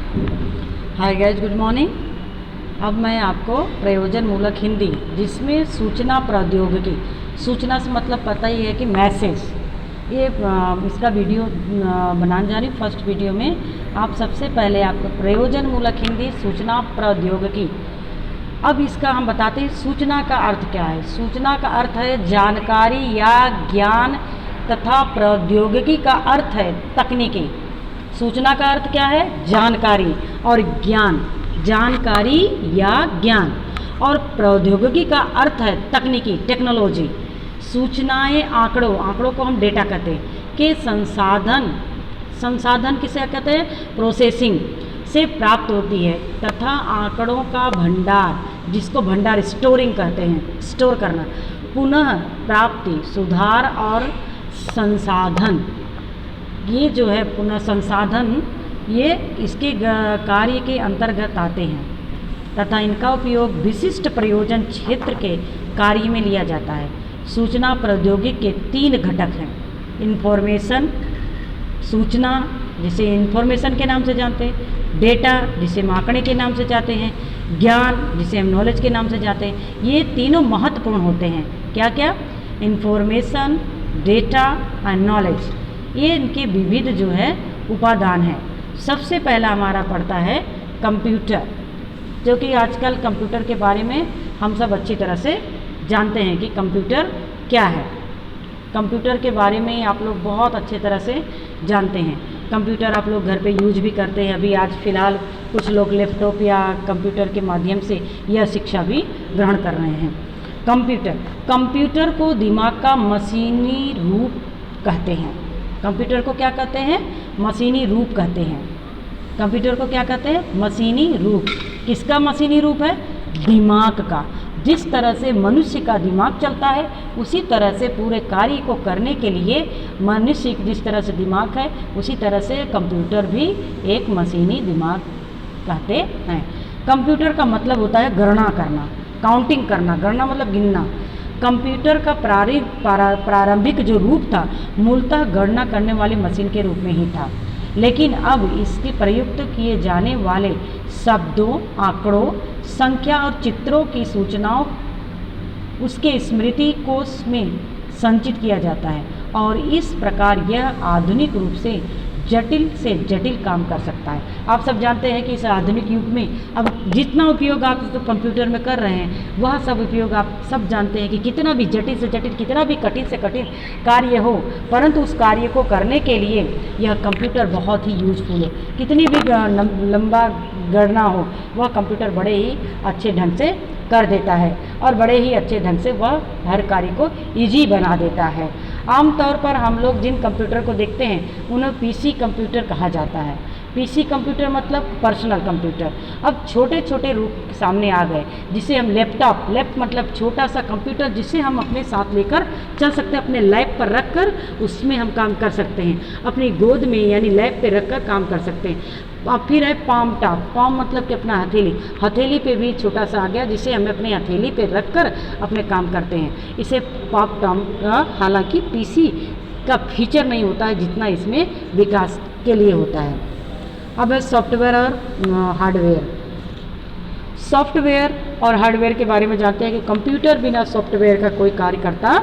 Hi guys, good morning. अब मैं आपको प्रयोजन मूलक हिंदी, जिसमें सूचना प्रौद्योगिकी, सूचना से मतलब पता ही है कि मैसेज, ये इसका वीडियो बनाने जा रही हूँ। फर्स्ट वीडियो में आप सबसे पहले आपको प्रयोजन मूलक हिंदी सूचना प्रौद्योगिकी। अब इसका हम बताते हैं सूचना का अर्थ क्या है। सूचना का अर्थ है जानकारी या ज्ञान, तथा प्रौद्योगिकी का अर्थ है तकनीकी। सूचना का अर्थ क्या है? जानकारी और ज्ञान, जानकारी या ज्ञान, और प्रौद्योगिकी का अर्थ है तकनीकी, टेक्नोलॉजी। सूचनाएं आंकड़ों, आंकड़ों को हम डेटा कहते हैं, के संसाधन, संसाधन किसे कहते हैं? प्रोसेसिंग से प्राप्त होती है, तथा आंकड़ों का भंडार, जिसको भंडार स्टोरिंग कहते हैं, स्टोर करना, पुनः प्राप्ति, सुधार और संसाधन। ये जो है पुनः संसाधन, ये इसके कार्य के अंतर्गत आते हैं, तथा इनका उपयोग विशिष्ट प्रयोजन क्षेत्र के कार्य में लिया जाता है। सूचना प्रौद्योगिकी के 3 घटक हैं। इंफॉर्मेशन, सूचना जिसे इंफॉर्मेशन के नाम से जानते हैं, डेटा जिसे हम आंकड़े के नाम से जानते हैं, ज्ञान जिसे हम नॉलेज के नाम से जानते हैं। ये तीनों महत्वपूर्ण होते हैं। क्या क्या? इंफॉर्मेशन, डेटा और नॉलेज। ये इनके विविध जो है उपादान है। सबसे पहला हमारा पड़ता है कंप्यूटर, जो कि आजकल कंप्यूटर के बारे में हम सब अच्छी तरह से जानते हैं कि कंप्यूटर क्या है। कंप्यूटर के बारे में आप लोग बहुत अच्छे तरह से जानते हैं। कंप्यूटर आप लोग घर पे यूज भी करते हैं। अभी आज फ़िलहाल कुछ लोग लैपटॉप या कंप्यूटर के माध्यम से यह शिक्षा भी ग्रहण कर रहे हैं। कंप्यूटर, कंप्यूटर को दिमाग का मशीनी रूप कहते हैं। कंप्यूटर को क्या कहते हैं? मशीनी रूप कहते हैं। कंप्यूटर को क्या कहते हैं? मशीनी रूप। किसका मशीनी रूप है? दिमाग का। जिस तरह से मनुष्य का दिमाग चलता है, उसी तरह से पूरे कार्य को करने के लिए मनुष्य जिस तरह से दिमाग है, उसी तरह से कंप्यूटर भी एक मशीनी दिमाग कहते हैं। कंप्यूटर का मतलब होता है गणना करना, काउंटिंग करना। गणना मतलब गिनना। कंप्यूटर का प्रारंभिक जो रूप था, मूलतः गणना करने वाली मशीन के रूप में ही था, लेकिन अब इसके प्रयुक्त किए जाने वाले शब्दों, आंकड़ों, संख्या और चित्रों की सूचनाओं उसके स्मृति कोश में संचित किया जाता है, और इस प्रकार यह आधुनिक रूप से जटिल काम कर सकता है। आप सब जानते हैं कि इस आधुनिक युग में अब जितना उपयोग आप तो कंप्यूटर में कर रहे हैं, वह सब उपयोग आप सब जानते हैं कि कितना भी जटिल से जटिल, कितना भी कठिन से कठिन कार्य हो, परंतु उस कार्य को करने के लिए यह कंप्यूटर बहुत ही यूजफुल है। कितनी भी लंबा गणना हो, वह कंप्यूटर बड़े ही अच्छे ढंग से कर देता है, और बड़े ही अच्छे ढंग से वह हर कार्य को ईजी बना देता है। आमतौर पर हम लोग जिन कंप्यूटर को देखते हैं, उन्हें पीसी कंप्यूटर कहा जाता है। पीसी कंप्यूटर मतलब पर्सनल कंप्यूटर। अब छोटे छोटे रूप सामने आ गए, जिसे हम लैपटॉप, मतलब छोटा सा कंप्यूटर जिसे हम अपने साथ लेकर चल सकते हैं, अपने लैप पर रख कर उसमें हम काम कर सकते हैं, अपनी गोद में यानी लैप पे रख कर काम कर सकते हैं। अब फिर है पाम टॉप। पाम मतलब कि अपना हथेली, हथेली पे भी छोटा सा आ गया, जिसे हमें अपने हथेली पे रख कर अपने काम करते हैं। इसे पाम टॉप का हालांकि पीसी का फीचर नहीं होता है जितना इसमें विकास के लिए होता है। अब है सॉफ्टवेयर और हार्डवेयर। सॉफ्टवेयर और हार्डवेयर के बारे में जानते हैं कि कंप्यूटर बिना सॉफ्टवेयर का कोई कार्य करता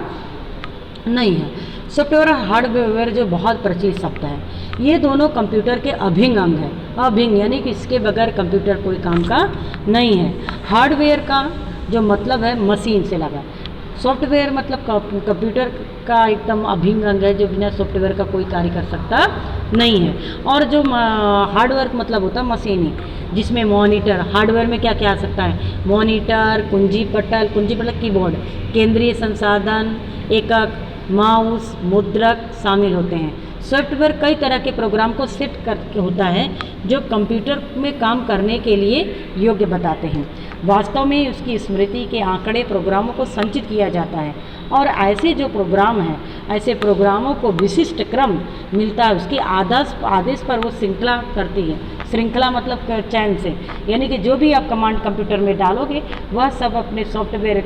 नहीं है। सॉफ्टवेयर और हार्डवेयर जो बहुत प्रचलित शब्द है, ये दोनों कंप्यूटर के अभिन्न अंग हैं। अभिन्न यानी कि इसके बगैर कंप्यूटर कोई काम का नहीं है। हार्डवेयर का जो मतलब है मशीन से लगा। सॉफ्टवेयर मतलब कंप्यूटर का एकदम अभिन्न अंग है, जो बिना सॉफ्टवेयर का कोई कार्य कर सकता नहीं है। और जो हार्डवेयर मतलब होता है मशीनी, जिसमें मॉनिटर, हार्डवेयर में क्या क्या आ सकता है? मॉनिटर, कुंजी पटल कीबोर्ड, केंद्रीय संसाधन एकक, माउस, मुद्रक शामिल होते हैं। सॉफ्टवेयर कई तरह के प्रोग्राम को सेट करके होता है, जो कंप्यूटर में काम करने के लिए योग्य बताते हैं। वास्तव में उसकी स्मृति के आंकड़े प्रोग्रामों को संचित किया जाता है, और ऐसे जो प्रोग्राम हैं, ऐसे प्रोग्रामों को विशिष्ट क्रम मिलता है। उसके आदेश पर वो श्रृंखला करती है, श्रृंखला मतलब चैन से, यानी कि जो भी आप कमांड कंप्यूटर में डालोगे वह सब अपने सॉफ्टवेयर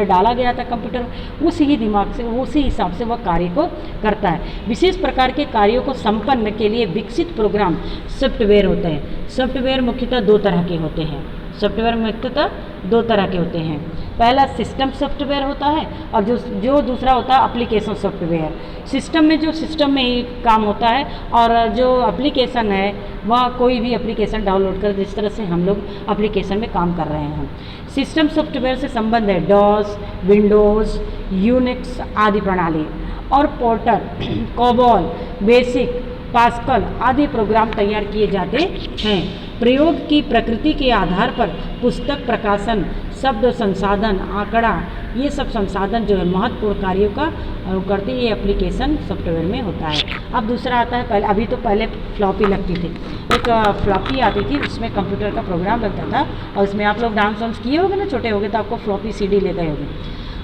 डाला गया था कंप्यूटर, उसी ही दिमाग से उसी हिसाब से वह कार्य को करता है। विशेष प्रकार के कार्यों को संपन्न के लिए विकसित प्रोग्राम सॉफ्टवेयर होते हैं। सॉफ्टवेयर मुख्यतः दो तरह के होते हैं। सॉफ्टवेयर मुख्यतः दो तरह के होते हैं। पहला सिस्टम सॉफ्टवेयर होता है और जो दूसरा होता है एप्लीकेशन सॉफ्टवेयर। सिस्टम में जो सिस्टम में ही काम होता है और जो एप्लीकेशन है वह कोई भी एप्लीकेशन डाउनलोड कर, जिस तरह से हम लोग एप्लीकेशन में काम कर रहे हैं। सिस्टम सॉफ्टवेयर से संबंध है डॉस, विंडोज़, यूनिक्स आदि प्रणाली और पोर्टर, कोबॉल, बेसिक, पास्कल आदि प्रोग्राम तैयार किए जाते हैं। प्रयोग की प्रकृति के आधार पर पुस्तक प्रकाशन, शब्द संसाधन, आंकड़ा, ये सब संसाधन जो है महत्वपूर्ण कार्यों का करते ये एप्लीकेशन सॉफ्टवेयर में होता है। अब दूसरा आता है, पहले फ्लॉपी लगती थी, एक फ्लॉपी आती थी, उसमें कंप्यूटर का प्रोग्राम लगता था और उसमें आप लोग डांस वांस किए होगे ना, छोटे होगे तो आपको फ्लॉपी सीडी ले गए होगे।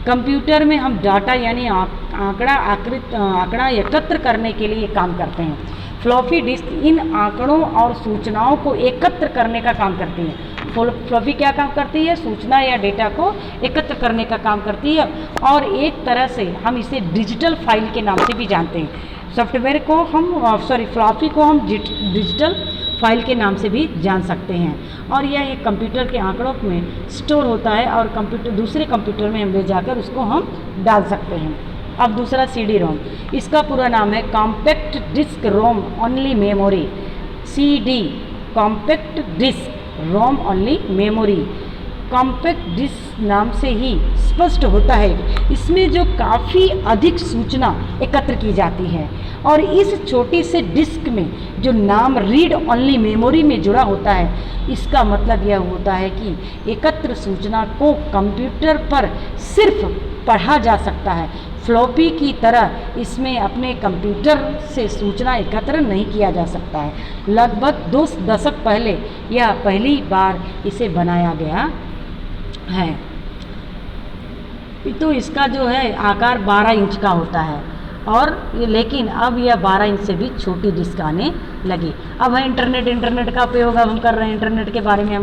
कंप्यूटर में हम डाटा यानी आंकड़ा एकत्र करने के लिए काम करते हैं। फ्लॉपी डिस्क इन आंकड़ों और सूचनाओं को एकत्र करने का काम करती है। फ्लॉपी क्या काम करती है? सूचना या डेटा को एकत्र करने का काम करती है और एक तरह से हम इसे डिजिटल फाइल के नाम से भी जानते हैं। सॉफ्टवेयर को फ्लॉपी को हम डिजिटल फाइल के नाम से भी जान सकते हैं और यह एक कंप्यूटर के आंकड़ों में स्टोर होता है और दूसरे कंप्यूटर में हम ले जाकर उसको हम डाल सकते हैं। अब दूसरा CD रोम, इसका पूरा नाम है compact disc ROM only memory. CD compact disc ROM only memory. Compact disc नाम से ही स्पष्ट होता है इसमें जो काफ़ी अधिक सूचना एकत्र की जाती है और इस छोटी से डिस्क में जो नाम रीड ओनली मेमोरी में जुड़ा होता है, इसका मतलब यह होता है कि एकत्र सूचना को कंप्यूटर पर सिर्फ पढ़ा जा सकता है। फ्लॉपी की तरह इसमें अपने कंप्यूटर से सूचना एकत्र नहीं किया जा सकता है। लगभग 2 दशक पहले यह पहली बार इसे बनाया गया है। तो इसका जो है आकार 12 इंच का होता है और लेकिन अब यह 12 इंच से भी छोटी डिस्क आने लगी। अब है इंटरनेट का उपयोग अब हम कर रहे हैं। इंटरनेट के बारे में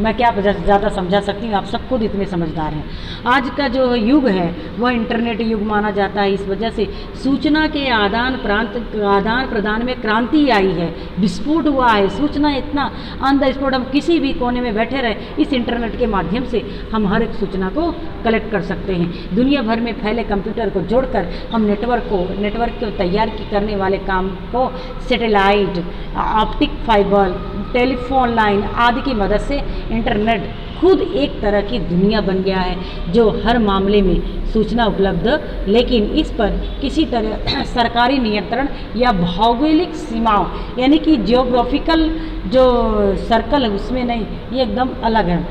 मैं क्या ज़्यादा समझा सकती हूँ, आप सब खुद इतने समझदार हैं। आज का जो युग है वह इंटरनेट युग माना जाता है। इस वजह से सूचना के आदान प्रदान में क्रांति आई है, विस्फोट हुआ है। सूचना इतना ऑन द स्पॉट, हम किसी भी कोने में बैठे रहे इस इंटरनेट के माध्यम से हम हर एक सूचना को कलेक्ट कर सकते हैं। दुनिया भर में फैले कंप्यूटर को जोड़कर हम नेटवर्क को तैयार करने वाले काम को satellite, optic fibre, telephone line आदि की मदद से इंटरनेट खुद एक तरह की दुनिया बन गया है जो हर मामले में सूचना उपलब्ध, लेकिन इस पर किसी तरह सरकारी नियंत्रण या भौगोलिक सीमाओं यानी कि जियोग्राफिकल जो सर्कल है उसमें नहीं, ये एकदम अलग है।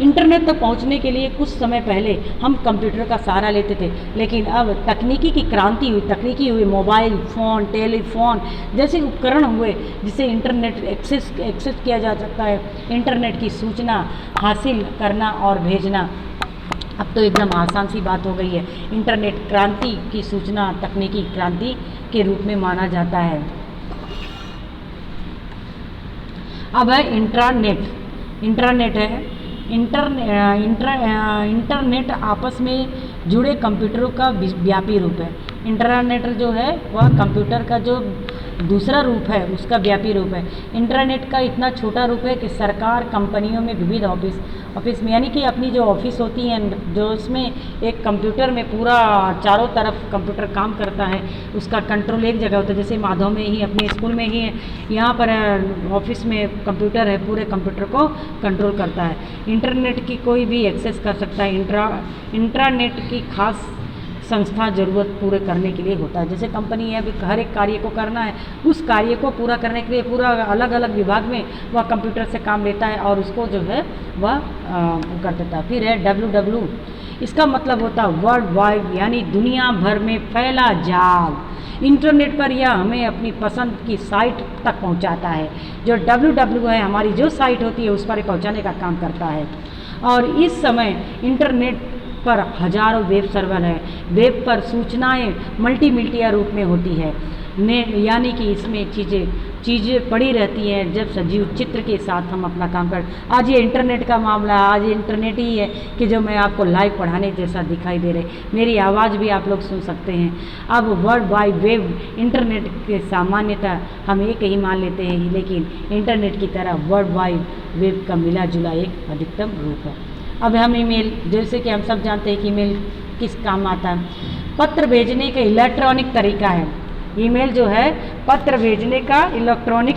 इंटरनेट तक पहुंचने के लिए कुछ समय पहले हम कंप्यूटर का सहारा लेते थे, लेकिन अब तकनीकी हुई मोबाइल फ़ोन, टेलीफोन जैसे उपकरण हुए जिसे इंटरनेट एक्सेस किया जा सकता है। इंटरनेट की सूचना हासिल करना और भेजना अब तो एकदम आसान सी बात हो गई है। इंटरनेट क्रांति की सूचना तकनीकी क्रांति के रूप में माना जाता है। अब है इंट्रानेट है। इंटरनेट आपस में जुड़े कंप्यूटरों का व्यापी रूप है। इंटरनेट जो है वह कंप्यूटर का जो दूसरा रूप है उसका व्यापी रूप है। इंटरनेट का इतना छोटा रूप है कि सरकार, कंपनियों में विविध ऑफिस में यानी कि अपनी जो ऑफिस होती हैं जो उसमें एक कंप्यूटर में पूरा चारों तरफ कंप्यूटर काम करता है, उसका कंट्रोल एक जगह होता है। जैसे माधव में ही अपने स्कूल में ही है, यहाँ पर ऑफिस में कंप्यूटर है, पूरे कंप्यूटर को कंट्रोल करता है। इंटरनेट की कोई भी एक्सेस कर सकता है। इंटरनेट की खास संस्था ज़रूरत पूरे करने के लिए होता है। जैसे कंपनी है, अभी हर एक कार्य को करना है, उस कार्य को पूरा करने के लिए पूरा अलग अलग विभाग में वह कंप्यूटर से काम लेता है और उसको जो है वह कर देता है। फिर है WWW, इसका मतलब होता है वर्ल्ड वाइड यानी दुनिया भर में फैला जाल। इंटरनेट पर यह हमें अपनी पसंद की साइट तक पहुंचाता है। जो WWW है हमारी जो साइट होती है उस पर पहुंचाने का काम करता है। और इस समय इंटरनेट पर हजारों वेब सर्वर है। वेब पर सूचनाएं मल्टीमीडिया रूप में होती है। ने यानी कि इसमें चीज़ें पड़ी रहती हैं जब सजीव चित्र के साथ हम अपना काम कर। आज ये इंटरनेट का मामला है, आज इंटरनेट ही है कि जो मैं आपको लाइव पढ़ाने जैसा दिखाई दे रहे, मेरी आवाज़ भी आप लोग सुन सकते हैं। अब वर्ल्ड वाइड वेब इंटरनेट के सामान्यतः हम एक ही मान लेते हैं, लेकिन इंटरनेट की तरह वर्ल्ड वाइड वेब का मिला जुला एक अधिकतम रूप है। अब हम ईमेल, जैसे कि हम सब जानते हैं कि ईमेल किस काम आता है, पत्र भेजने का इलेक्ट्रॉनिक तरीका है। ईमेल जो है पत्र भेजने का इलेक्ट्रॉनिक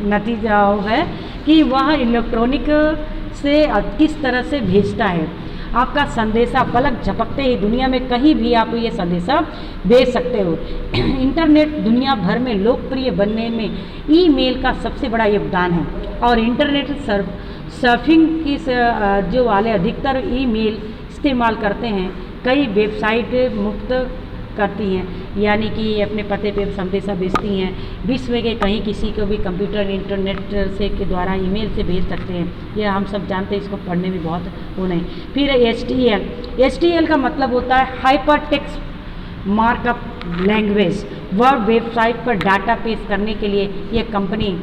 नतीजा है कि वह इलेक्ट्रॉनिक से किस तरह से भेजता है। आपका संदेशा पलक झपकते ही दुनिया में कहीं भी आप ये संदेशा भेज सकते हो। इंटरनेट दुनिया भर में लोकप्रिय बनने में ईमेल का सबसे बड़ा योगदान है और इंटरनेट सर्फिंग की जो वाले अधिकतर ईमेल इस्तेमाल करते हैं, कई वेबसाइट मुफ्त करती हैं, यानी कि अपने पते पे संदेशा भेजती हैं। विश्व के कहीं किसी को भी कंप्यूटर इंटरनेट से के द्वारा ईमेल से भेज सकते हैं। यह हम सब जानते हैं, इसको पढ़ने में बहुत वो नहीं। फिर HTML का मतलब होता है हाइपर टेक्स्ट मार्कअप लैंग्वेज। वह वेबसाइट पर डाटा पेश करने के लिए यह कंपनी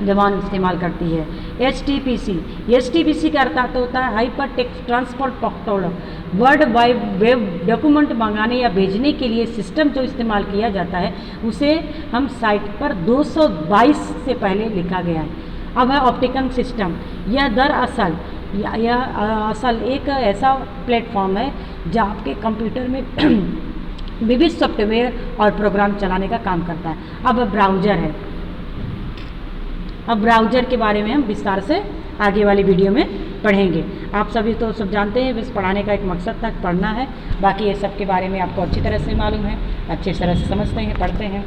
जवान इस्तेमाल करती है। HTTPC का अर्थ होता है hyper text transport protocol. World wide web document मंगाने या भेजने के लिए सिस्टम जो इस्तेमाल किया जाता है उसे हम साइट पर 222 से पहले लिखा गया है। अब है ऑप्टिकल सिस्टम। यह दरअसल असल एक ऐसा प्लेटफॉर्म है जो आपके कंप्यूटर में विविध सॉफ्टवेयर और प्रोग्राम चलाने का काम करता है। अब ब्राउज़र है। अब ब्राउज़र के बारे में हम विस्तार से आगे वाली वीडियो में पढ़ेंगे। आप सभी तो सब जानते हैं, बस पढ़ाने का एक मकसद तक पढ़ना है, बाकी ये सब के बारे में आपको अच्छी तरह से मालूम है, अच्छी तरह से समझते हैं, पढ़ते हैं।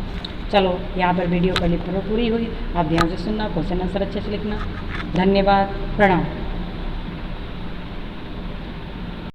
चलो यहाँ पर वीडियो क्लिप पूरी हुई, आप ध्यान से सुनना, क्वेश्चन आंसर अच्छे से लिखना। धन्यवाद, प्रणाम।